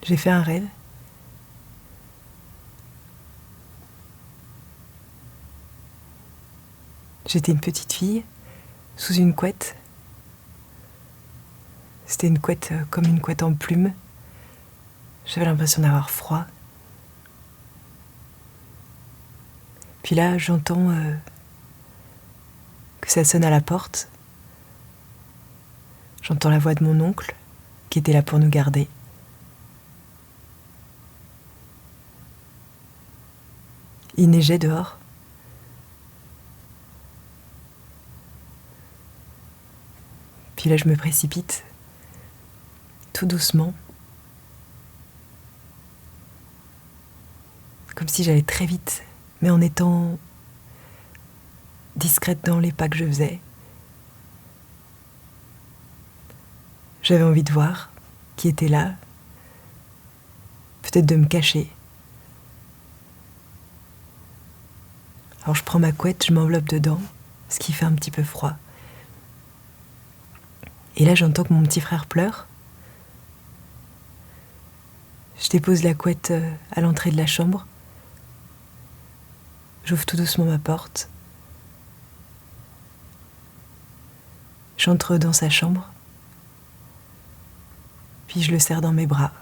J'ai fait un rêve. J'étais une petite fille sous une couette. C'était une couette comme une couette en plumes. J'avais l'impression d'avoir froid. Puis là, j'entends que ça sonne à la porte. J'entends la voix de mon oncle qui était là pour nous garder. Il neigeait dehors. Puis là, je me précipite, tout doucement, comme si j'allais très vite, mais en étant discrète dans les pas que je faisais. J'avais envie de voir qui était là, peut-être de me cacher. Alors je prends ma couette, je m'enveloppe dedans, ce qui fait un petit peu froid. Et là, j'entends que mon petit frère pleure. Je dépose la couette à l'entrée de la chambre. J'ouvre tout doucement ma porte. J'entre dans sa chambre. Puis je le serre dans mes bras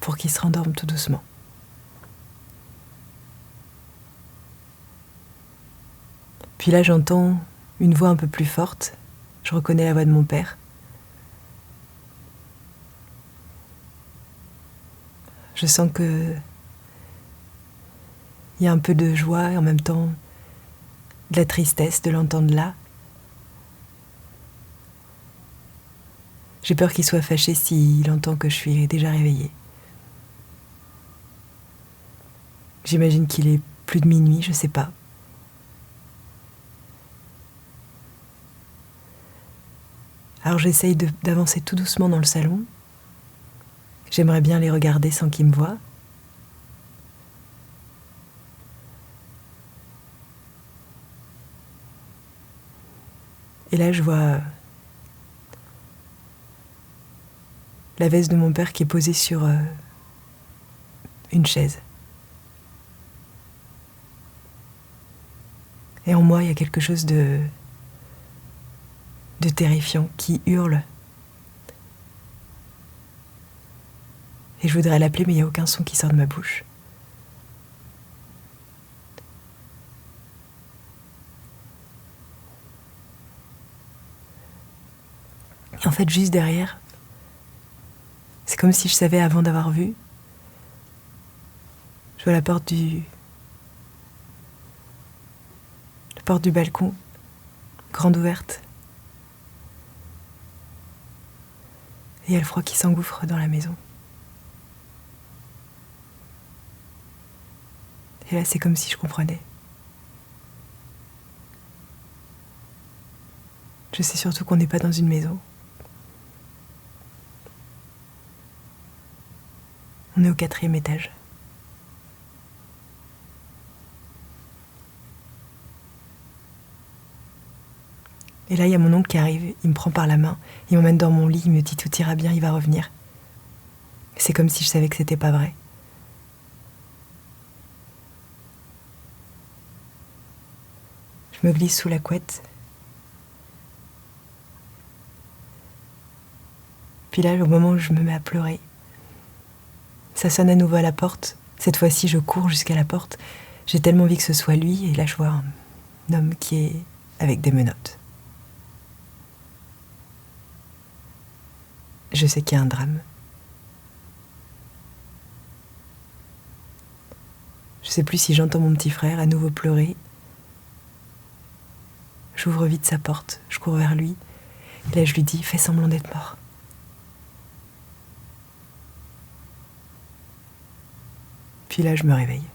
pour qu'il se rendorme tout doucement. Puis là, j'entends une voix un peu plus forte. Je reconnais la voix de mon père. Je sens que il y a un peu de joie et en même temps de la tristesse de l'entendre là. J'ai peur qu'il soit fâché s'il entend que je suis déjà réveillée. J'imagine qu'il est plus de minuit, je sais pas. Alors j'essaye d'avancer tout doucement dans le salon. J'aimerais bien les regarder sans qu'ils me voient. Et là, je vois la veste de mon père qui est posée sur une chaise. Et en moi, il y a quelque chose de terrifiant qui hurle. Et je voudrais l'appeler, mais il n'y a aucun son qui sort de ma bouche. Et en fait, juste derrière, c'est comme si je savais avant d'avoir vu. Je vois la porte du balcon, grande ouverte. Et il y a le froid qui s'engouffre dans la maison. Et là, c'est comme si je comprenais. Je sais surtout qu'on n'est pas dans une maison. On est au 4e étage. Et là, il y a mon oncle qui arrive, il me prend par la main, il m'emmène dans mon lit, il me dit tout ira bien, il va revenir. C'est comme si je savais que c'était pas vrai. Je me glisse sous la couette. Puis là, au moment où je me mets à pleurer, ça sonne à nouveau à la porte. Cette fois-ci, je cours jusqu'à la porte. J'ai tellement envie que ce soit lui, et là, je vois un homme qui est avec des menottes. Je sais qu'il y a un drame. Je sais plus si j'entends mon petit frère à nouveau pleurer. J'ouvre vite sa porte, je cours vers lui. Et là, je lui dis, fais semblant d'être mort. Puis là, je me réveille.